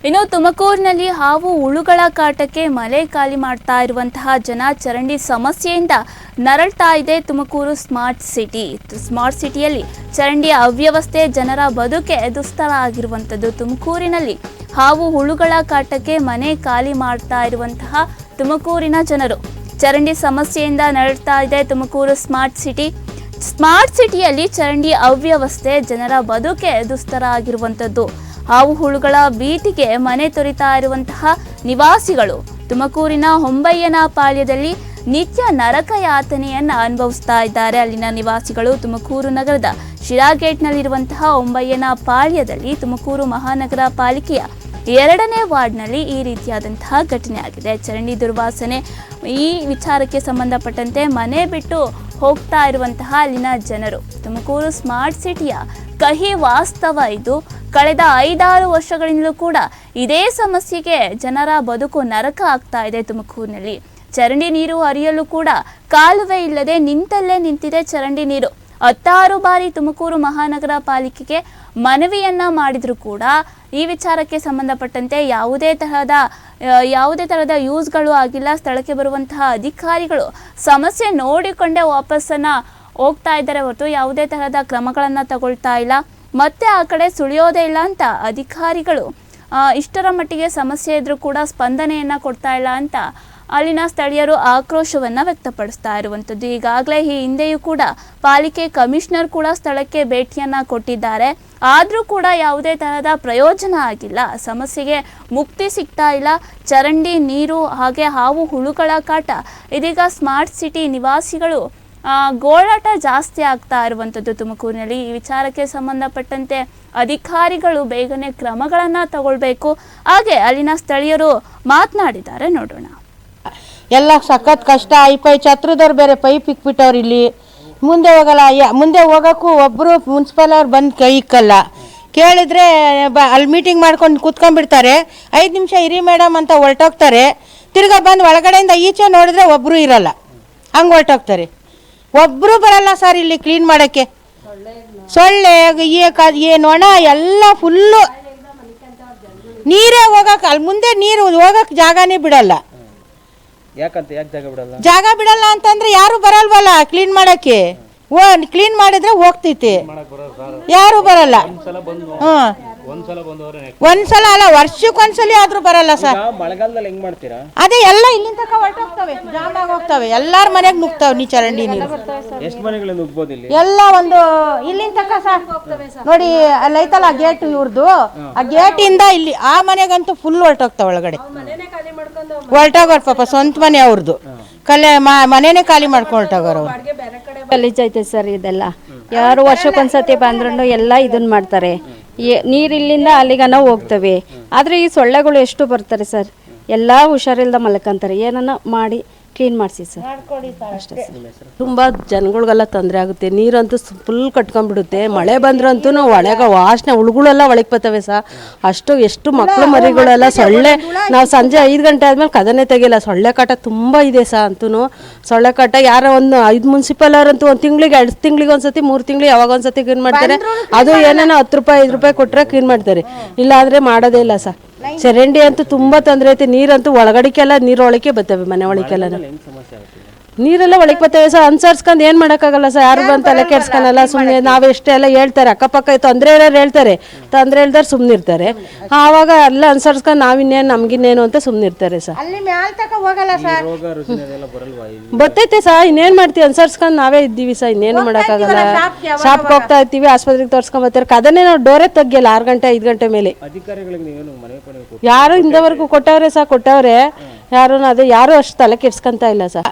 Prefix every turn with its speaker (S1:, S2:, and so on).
S1: ಇನ್ನು ತುಮಕೂರಿನಲ್ಲಿ ಹಾವು ಹುಳುಗಳ ಕಾಟಕ್ಕೆ ಮನೆ ಖಾಲಿ ಮಾಡ್ತಾ ಇರುವಂತಹ ಜನ ಚರಂಡಿ ಸಮಸ್ಯೆಯಿಂದ ನರಳ್ತಾ ಇದೆ ತುಮಕೂರು ಸ್ಮಾರ್ಟ್ ಸಿಟಿ. ಸ್ಮಾರ್ಟ್ ಸಿಟಿಯಲ್ಲಿ ಚರಂಡಿಯ ಅವ್ಯವಸ್ಥೆ ಜನರ ಬದುಕೆ ದುಸ್ತರ ಆಗಿರುವಂಥದ್ದು. ತುಮಕೂರಿನಲ್ಲಿ ಹಾವು ಹುಳುಗಳ ಕಾಟಕ್ಕೆ ಮನೆ ಖಾಲಿ ಮಾಡ್ತಾ ಇರುವಂತಹ ತುಮಕೂರಿನ ಜನರು ಚರಂಡಿ ಸಮಸ್ಯೆಯಿಂದ ನರಳ್ತಾ ಇದೆ ತುಮಕೂರು ಸ್ಮಾರ್ಟ್ ಸಿಟಿ. ಸ್ಮಾರ್ಟ್ ಸಿಟಿಯಲ್ಲಿ ಚರಂಡಿ ಅವ್ಯವಸ್ಥೆ ಜನರ ಬದುಕೆ ದುಸ್ತರ ಆಗಿರುವಂಥದ್ದು. ಹಾವು ಹುಳುಗಳ ಭೀತಿಗೆ ಮನೆ ತೊರೆತಾ ಇರುವಂತಹ ನಿವಾಸಿಗಳು ತುಮಕೂರಿನ ಹೊಂಬಯ್ಯನ ಪಾಳ್ಯದಲ್ಲಿ ನಿತ್ಯ ನರಕ ಯಾತನೆಯನ್ನು ಅನುಭವಿಸ್ತಾ ಇದ್ದಾರೆ. ಅಲ್ಲಿನ ನಿವಾಸಿಗಳು ತುಮಕೂರು ನಗರದ ಶಿರಾಗೇಟ್ನಲ್ಲಿರುವಂತಹ ಹೊಂಬಯ್ಯನ ಪಾಳ್ಯದಲ್ಲಿ ತುಮಕೂರು ಮಹಾನಗರ ಪಾಲಿಕೆಯ 2ನೇ ವಾರ್ಡ್ನಲ್ಲಿ ಈ ರೀತಿಯಾದಂತಹ ಘಟನೆ ಆಗಿದೆ. ಚರಂಡಿ ದುರ್ವಾಸನೆ ಈ ವಿಚಾರಕ್ಕೆ ಸಂಬಂಧಪಟ್ಟಂತೆ ಮನೆ ಬಿಟ್ಟು ಹೋಗ್ತಾ ಇರುವಂತಹ ಅಲ್ಲಿನ ಜನರು ತುಮಕೂರು ಸ್ಮಾರ್ಟ್ ಸಿಟಿಯ ಕಹಿ ವಾಸ್ತವ ಇದು. ಕಳೆದ 5-6 ವರ್ಷಗಳಿಂದಲೂ ಕೂಡ ಇದೇ ಸಮಸ್ಯೆಗೆ ಜನರ ಬದುಕು ನರಕ ಆಗ್ತಾ ಇದೆ. ತುಮಕೂರಿನಲ್ಲಿ ಚರಂಡಿ ನೀರು ಹರಿಯಲು ಕೂಡ ಕಾಲುವೆ ಇಲ್ಲದೆ ನಿಂತಲ್ಲೇ ನಿಂತಿದೆ ಚರಂಡಿ ನೀರು. 16 ಬಾರಿ ತುಮಕೂರು ಮಹಾನಗರ ಪಾಲಿಕೆಗೆ ಮನವಿಯನ್ನ ಮಾಡಿದ್ರು ಕೂಡ ಈ ವಿಚಾರಕ್ಕೆ ಸಂಬಂಧಪಟ್ಟಂತೆ ಯಾವುದೇ ತರಹದ ಯೂಸ್ಗಳು ಆಗಿಲ್ಲ. ಸ್ಥಳಕ್ಕೆ ಬರುವಂತಹ ಅಧಿಕಾರಿಗಳು ಸಮಸ್ಯೆ ನೋಡಿಕೊಂಡೇ ವಾಪಸ್ಸನ್ನ ಹೋಗ್ತಾ ಇದ್ದಾರೆ ಹೊರತು ಯಾವುದೇ ತರಹದ ಕ್ರಮಗಳನ್ನು ತಗೊಳ್ತಾ ಇಲ್ಲ. ಮತ್ತೆ ಆ ಕಡೆ ಸುಳಿಯೋದೇ ಇಲ್ಲ ಅಂತ ಅಧಿಕಾರಿಗಳು ಇಷ್ಟರ ಮಟ್ಟಿಗೆ ಸಮಸ್ಯೆ ಇದ್ರೂ ಕೂಡ ಸ್ಪಂದನೆಯನ್ನು ಕೊಡ್ತಾ ಇಲ್ಲ ಅಂತ ಅಲ್ಲಿನ ಸ್ಥಳೀಯರು ಆಕ್ರೋಶವನ್ನು ವ್ಯಕ್ತಪಡಿಸ್ತಾ ಇರುವಂಥದ್ದು. ಈಗಾಗಲೇ ಈ ಹಿಂದೆಯೂ ಕೂಡ ಪಾಲಿಕೆ ಕಮಿಷನರ್ ಕೂಡ ಸ್ಥಳಕ್ಕೆ ಭೇಟಿಯನ್ನು ಕೊಟ್ಟಿದ್ದಾರೆ. ಆದರೂ ಕೂಡ ಯಾವುದೇ ತರಹದ ಪ್ರಯೋಜನ ಆಗಿಲ್ಲ. ಸಮಸ್ಯೆಗೆ ಮುಕ್ತಿ ಸಿಗ್ತಾ ಇಲ್ಲ. ಚರಂಡಿ ನೀರು ಹಾಗೆ ಹಾವು ಹುಳುಗಳ ಕಾಟ ಇದೀಗ ಸ್ಮಾರ್ಟ್ ಸಿಟಿ ನಿವಾಸಿಗಳು ಗೋಳಾಟ ಜಾಸ್ತಿ ಆಗ್ತಾ ಇರುವಂಥದ್ದು ತುಮಕೂರಿನಲ್ಲಿ. ಈ ವಿಚಾರಕ್ಕೆ ಸಂಬಂಧಪಟ್ಟಂತೆ ಅಧಿಕಾರಿಗಳು ಬೇಗನೆ ಕ್ರಮಗಳನ್ನು ತಗೊಳ್ಬೇಕು. ಹಾಗೆ ಅಲ್ಲಿನ ಸ್ಥಳೀಯರು ಮಾತನಾಡಿದ್ದಾರೆ, ನೋಡೋಣ.
S2: ಎಲ್ಲ ಸಖತ್ ಕಷ್ಟ. ಈ ಛತ್ರದವ್ರು ಬೇರೆ ಪೈಪ್ ಇಕ್ಬಿಟ್ಟವ್ರು. ಇಲ್ಲಿ ಮುಂದೆ ಹೋಗಲ್ಲ. ಮುಂದೆ ಹೋಗೋಕ್ಕೂ ಒಬ್ಬರು ಮುನ್ಸಿಪಲ್ ಅವ್ರು ಬಂದು ಕೈ ಇಕ್ಕಲ್ಲ. ಕೇಳಿದ್ರೆ ಅಲ್ಲಿ ಮೀಟಿಂಗ್ ಮಾಡ್ಕೊಂಡು ಕೂತ್ಕೊಂಡ್ಬಿಡ್ತಾರೆ. 5 ನಿಮಿಷ ಇರಿ ಮೇಡಮ್ ಅಂತ ಹೊರಟೋಗ್ತಾರೆ. ತಿರ್ಗಾ ಬಂದು ಒಳಗಡೆಯಿಂದ ಈಚೆ ನೋಡಿದ್ರೆ ಒಬ್ಬರು ಇರಲ್ಲ. ಹಂಗೆ ಹೊರಟೋಗ್ತಾರೆ. ಒಬ್ಬರು ಬರಲ್ಲ ಸರ್ ಇಲ್ಲಿ ಕ್ಲೀನ್ ಮಾಡೋಕ್ಕೆ. ಸೊಳ್ಳೆ ಈ ನೊಣ ಎಲ್ಲ ಫುಲ್ಲು ನೀರೇ ಹೋಗಕ್ಕೆ. ಅಲ್ಲಿ ಮುಂದೆ ನೀರು ಹೋಗಕ್ಕೆ ಜಾಗನೇ ಬಿಡಲ್ಲ. ಜಾಗ ಬಿಡಲ್ಲ ಅಂತಂದ್ರೆ ಯಾರು ಬರಲ್ವಲ್ಲ ಕ್ಲೀನ್ ಮಾಡಕ್ಕೆ. ಕ್ಲೀನ್ ಮಾಡಿದ್ರೆ ಹೋಗ್ತೈತಿ, ಯಾರು ಬರಲ್ಲ. ಒಂದ್ಸಲ ಅಲ್ಲ, ವರ್ಷಕ್ಕೊಂದ್ಸಲ ಆದ್ರೂ ಬರಲ್ಲ ಸರ್. ಅದೇ ಎಲ್ಲ ಇಲ್ಲಿಂದ ತಕ ಹೊರಟೋಗ್ತವೆ, ಜಾಮ್ ಆಗೋಗ್ತವೆ. ಎಲ್ಲಾರ ಮನೆಗೆ ನುಗ್ತಾವೆ ನೀ ಚರಂಡಿ ನೀರು. ಎಲ್ಲ ಒಂದು ಇಲ್ಲಿಂದ ತಕ ಸರ್ ನೋಡಿ, ಅಲ್ಲಿ ಐತಲ್ಲ ಗೇಟ್ ಇವ್ರದ್ದು. ಆ ಗೇಟ್ ಇಂದ ಇಲ್ಲಿ ಆ ಮನೆಗಂತೂ ಫುಲ್ ಹೊರಟೋಗ್ತಾವ. ಒಳಗಡೆ ಹೊರಟೋಗೋರು ಪಾಪ, ಸ್ವಂತ ಮನೆ ಅವ್ರದ್ದು. ಮನೇನೆ ಖಾಲಿ ಮಾಡ್ಕೊಂಡು ಹೊರಟೋಗೋರು ಅವ್ರು.
S3: ಗಲೀಜೈತೆ ಸರ್ ಇದೆಲ್ಲ. ಯಾರು ವರ್ಷಕ್ಕೊಂದ್ಸತಿ ಬಂದ್ರೂ ಎಲ್ಲ ಇದನ್ನ ಮಾಡ್ತಾರೆ. ನೀರಿಲ್ಲಿಂದ ಅಲ್ಲಿಗನ ಹೋಗ್ತವೆ. ಆದರೆ ಈ ಸೊಳ್ಳೆಗಳು ಎಷ್ಟು ಬರ್ತಾರೆ ಸರ್. ಎಲ್ಲ ಹುಷಾರಿಲ್ದ ಮಲ್ಕೊಂತಾರೆ. ಏನನ್ನ ಮಾಡಿ ಕ್ಲೀನ್ ಮಾಡಿಸಿ ಸರ್, ಅಷ್ಟೇ ಸರ್.
S4: ತುಂಬ ಜನಗಳಿಗೆಲ್ಲ ತೊಂದರೆ ಆಗುತ್ತೆ. ನೀರಂತೂ ಫುಲ್ ಕಟ್ಕೊಂಡ್ಬಿಡುತ್ತೆ. ಮಳೆ ಬಂದ್ರಂತೂ ಒಳಗೆ ವಾಸನೆ, ಹುಳುಗಳೆಲ್ಲ ಒಳಗೆ ಬರ್ತವೆ ಸರ್. ಎಷ್ಟು ಮಕ್ಕಳು ಮರಿಗಳೆಲ್ಲ ಸೊಳ್ಳೆ. ನಾವು ಸಂಜೆ 5 ಗಂಟೆ ಆದ್ಮೇಲೆ ಕದನೇ ತೆಗಿಲ್ಲ. ಸೊಳ್ಳೆ ಕಾಟ ತುಂಬ ಇದೆ ಸರ್. ಅಂತೂ ಸೊಳ್ಳೆ ಕಾಟ ಯಾರೋ ಒಂದು 5 ಮುನ್ಸಿಪಲ್ ಅವರಂತೂ 1 ತಿಂಗಳಿಗೆ 2 ತಿಂಗಳಿಗೆ ಒಂದ್ಸತಿ 3 ತಿಂಗಳಿಗೆ ಯಾವಾಗ ಒಂದ್ಸತಿ ಕ್ಲೀನ್ ಮಾಡ್ತಾರೆ. ಅದು ಏನೇನೋ 10 ರೂಪಾಯಿ 5 ರೂಪಾಯಿ ಕೊಟ್ಟರೆ ಕ್ಲೀನ್ ಮಾಡ್ತಾರೆ. ಇಲ್ಲಾಂದರೆ ಮಾಡೋದೇ ಇಲ್ಲ ಸರ್. ಚರಂಡಿ ಅಂತೂ ತುಂಬ ತೊಂದರೆ ಐತೆ. ನೀರಂತೂ ಒಳಗಡಿಕೆಲ್ಲ ನೀರು ಒಳಕ್ಕೆ ಬರ್ತವೆ. ಮನೆ ಒಳಗೆಲ್ಲ ನೀರೆಲ್ಲ ಒಳಗೆ ಬರ್ತವೆ ಸರ್. ಅನ್ಸರ್ಸ್ಕೊಂಡು ಏನು ಮಾಡೋಕ್ಕಾಗಲ್ಲ ಸರ್. ಯಾರು ಬಂತ ತಲೆ ಕೆಡ್ಸ್ಕೊಳಲ್ಲ. ಸುಮ್ಮನೆ ನಾವು ಎಷ್ಟೆಲ್ಲ ಹೇಳ್ತಾರೆ, ಅಕ್ಕಪಕ್ಕ ತೊಂದರೆ ಇರೋರು ಹೇಳ್ತಾರೆ, ತೊಂದರೆ ಇಲ್ದಾರ ಸುಮ್ಮನೆ ಇರ್ತಾರೆ. ಆವಾಗ ಎಲ್ಲ ಅನ್ಸರ್ಸ್ಕೊಂಡು ನಾವಿನ್ನೇನು ನಮ್ಗಿನ್ನೇನು ಅಂತ ಸುಮ್ಮನೆ ಇರ್ತಾರೆ ಸರ್. ಬರ್ತೈತೆ ಸರ್. ಇನ್ನೇನು ಮಾಡ್ತೀವಿ, ಅನ್ಸರ್ಸ್ಕೊಂಡು ನಾವೇ ಇದ್ದೀವಿ ಸರ್. ಇನ್ನೇನು ಮಾಡೋಕ್ಕಾಗಲ್ಲ. ಶಾಪ್ಗೆ ಹೋಗ್ತಾ ಇರ್ತೀವಿ, ಆಸ್ಪತ್ರೆಗೆ ತೋರಿಸ್ಕೊಂಡ್ ಬರ್ತಾರೆ. ಕದನೇ ನಾವು ಡೋರೇ ತೆಗಿಯಲ್ಲ 6 ಗಂಟೆ 5 ಗಂಟೆ ಮೇಲೆ. ಯಾರು ಇಂದವರೆಗೂ ಕೊಟ್ಟವ್ರೆ ಸರ್, ಕೊಟ್ಟವ್ರೆ. ಯಾರು ಅದೇ ಯಾರು ಅಷ್ಟು ತಲೆ ಕೆಡ್ಸ್ಕೊಂತ ಇಲ್ಲ ಸರ್.